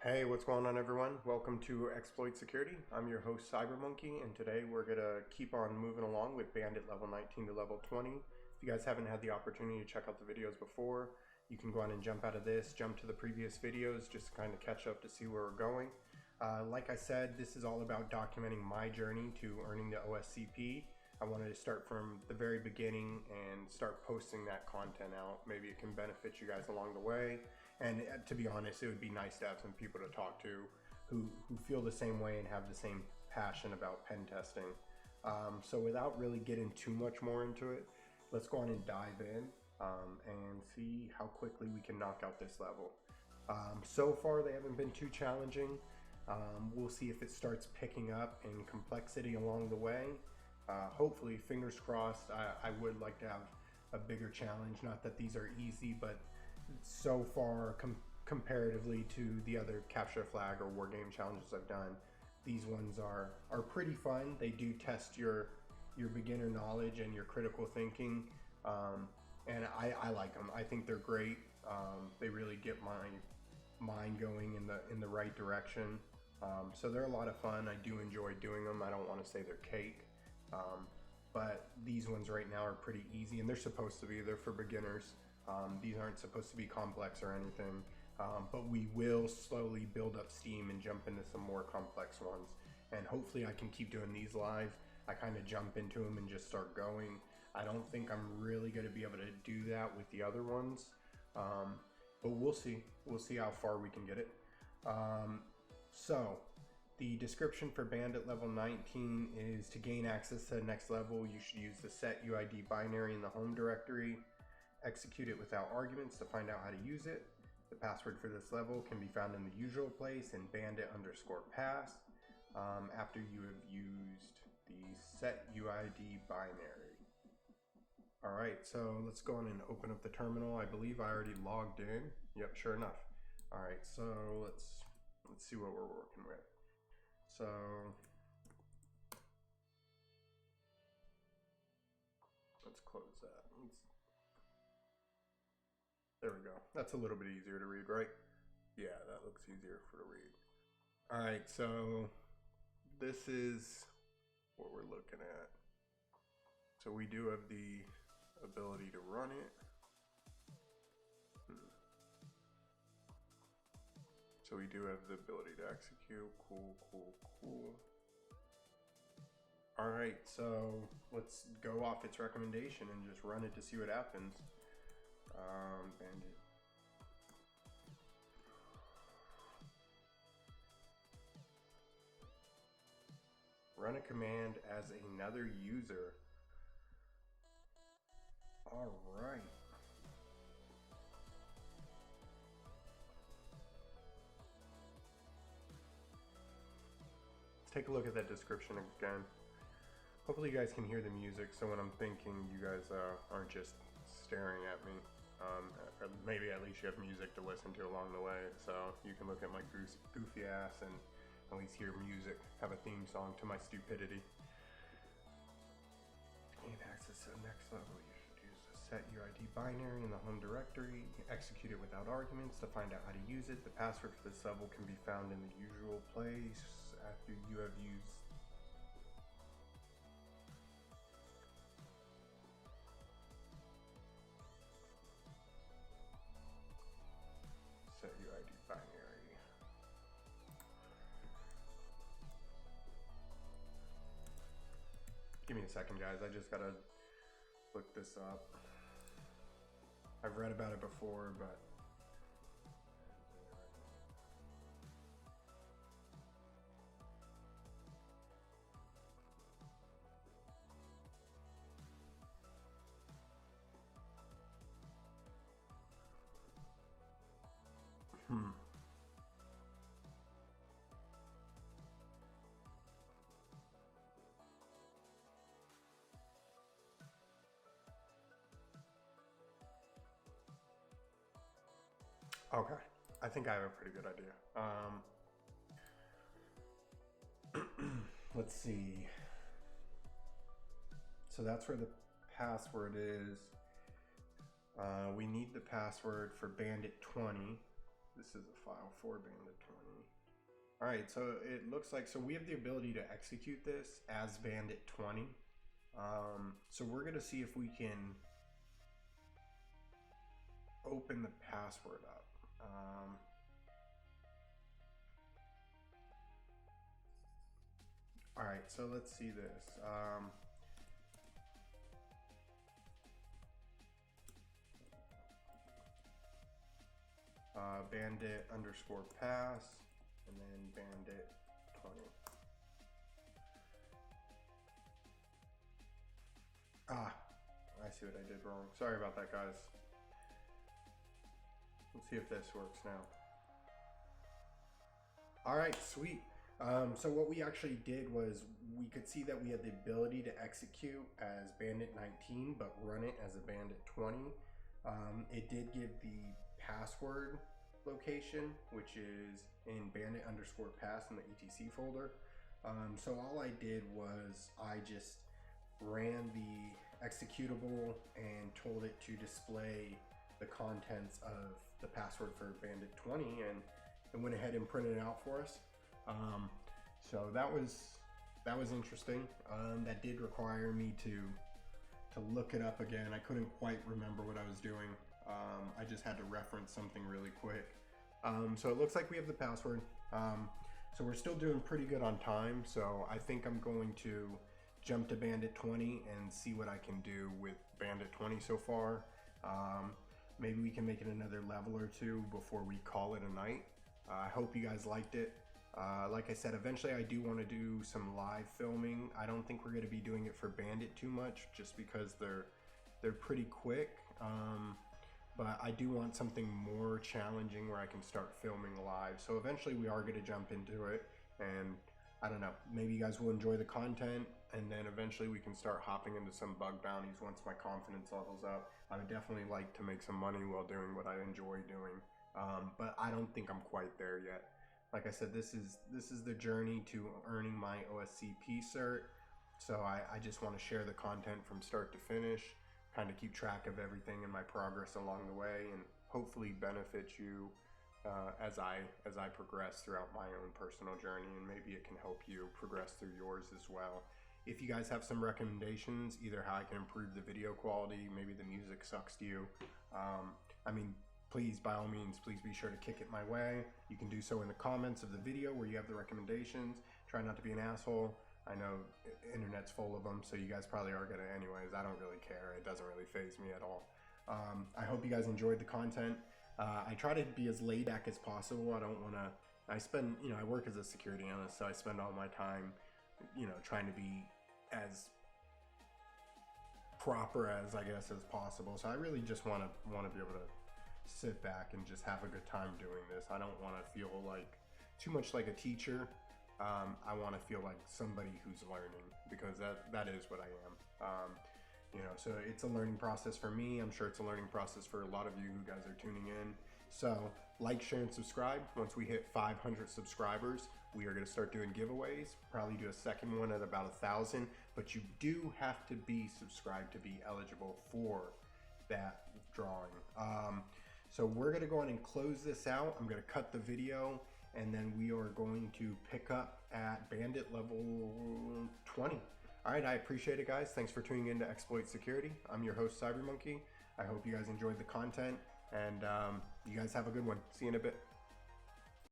Hey, what's going on everyone? Welcome to Exploit Security. I'm your host CyberMonkey, and today we're gonna keep on moving along with Bandit level 19 to level 20. If you guys haven't had the opportunity to check out the videos before, you can go on and jump out of this, jump to the previous videos, just to kind of catch up to see where we're going. Like I said, this is all about documenting my journey to earning the OSCP. I wanted to start from the very beginning and start posting that content out. Maybe it can benefit you guys along the way. And to be honest, it would be nice to have some people to talk to who feel the same way and have the same passion about pen testing. So without really getting too much more into it, let's go on and dive in and see how quickly we can knock out this level. So far, they haven't been too challenging. We'll see if it starts picking up in complexity along the way. Hopefully, fingers crossed. I would like to have a bigger challenge. Not that these are easy, but so far, comparatively to the other capture flag or war game challenges I've done, these ones are pretty fun. They do test your beginner knowledge and your critical thinking, and I like them. I think they're great. They really get my mind going in the right direction. So they're a lot of fun. I do enjoy doing them. I don't want to say they're cake, but these ones right now are pretty easy, and they're supposed to be. They're for beginners. These aren't supposed to be complex or anything, but we will slowly build up steam and jump into some more complex ones. And hopefully I can keep doing these live. I kind of jump into them and just start going. I don't think I'm really going to be able to do that with the other ones, but we'll see. We'll see how far we can get it. So the description for Bandit level 19 is to gain access to the next level, you should use the setuid binary in the home directory. Execute it without arguments to find out how to use it. The password for this level can be found in the usual place in bandit_pass after you have used the setuid binary. Alright, so let's go on and open up the terminal. I believe I already logged in. Yep, sure enough. Alright, so let's see what we're working with. So let's close that. There we go. That's a little bit easier to read, right? Yeah, that looks easier for to read. All right, so this is what we're looking at. So we do have the ability to run it. So we do have the ability to execute. Cool. All right, so let's go off its recommendation and just run it to see what happens. Bandit. Run a command as another user. All right. Let's take a look at that description again. Hopefully you guys can hear the music, so when I'm thinking, you guys aren't just staring at me. Or maybe at least you have music to listen to along the way, so you can look at my goofy ass and at least hear music, have a theme song to my stupidity. To gain access to the next level, you should use the setuid binary in the home directory. Execute it without arguments to find out how to use it. The password for this level can be found in the usual place after you have used setuid binary. Give me a second, guys. I just gotta look this up. I've read about it before, but okay, I think I have a pretty good idea. Let's see. So that's where the password is. We need the password for Bandit 20. This is a file for Bandit 20. All right, so it looks like, so we have the ability to execute this as Bandit 20. So we're gonna see if we can open the password up. All right, so let's see this. Bandit underscore pass, and then Bandit 20. Ah, I see what I did wrong. Sorry about that, guys. Let's see if this works now. All right, sweet. So what we actually did was we could see that we had the ability to execute as Bandit 19, but run it as a Bandit 20. It did give the password location, which is in Bandit underscore pass in the etc folder. So all I did was I just ran the executable and told it to display the contents of the password for Bandit 20, and it went ahead and printed it out for us. So that was interesting. That did require me to look it up again. I couldn't quite remember what I was doing. I just had to reference something really quick. So it looks like we have the password. So we're still doing pretty good on time. So I think I'm going to jump to Bandit 20 and see what I can do with Bandit 20 so far. Maybe we can make it another level or two before we call it a night. I hope you guys liked it. Like I said, eventually I do want to do some live filming. I don't think we're going to be doing it for Bandit too much, just because they're pretty quick. But I do want something more challenging where I can start filming live. So eventually we are going to jump into it, and I don't know, maybe you guys will enjoy the content, and then eventually we can start hopping into some bug bounties once my confidence levels up. I would definitely like to make some money while doing what I enjoy doing, but I don't think I'm quite there yet. Like I said, this is the journey to earning my OSCP cert. So I just want to share the content from start to finish, kind of keep track of everything and my progress along the way, and hopefully benefit you as I progress throughout my own personal journey, and maybe it can help you progress through yours as well. If you guys have some recommendations, either how I can improve the video quality, maybe the music sucks to you, I mean, please, by all means, please be sure to kick it my way. You can do so in the comments of the video where you have the recommendations. Try not to be an asshole. I know internet's full of them, so you guys probably are gonna anyways. I don't really care. It doesn't really faze me at all. I hope you guys enjoyed the content. I try to be as laid back as possible. I don't wanna, I work as a security analyst, so I spend all my time, trying to be as proper as, I guess, as possible. So I really just wanna be able to sit back and just have a good time doing this. I don't want to feel like too much like a teacher. I want to feel like somebody who's learning, because that is what I am. So it's a learning process for me. I'm sure it's a learning process for a lot of you who guys are tuning in. So like, share, and subscribe. Once we hit 500 subscribers, we are going to start doing giveaways. Probably do a second one at about 1,000, but you do have to be subscribed to be eligible for that drawing. So we're going to go on and close this out. I'm going to cut the video, and then we are going to pick up at Bandit level 20. All right, I appreciate it, guys. Thanks for tuning in to Exploit Security. I'm your host, CyberMonkey. I hope you guys enjoyed the content, and you guys have a good one. See you in a bit.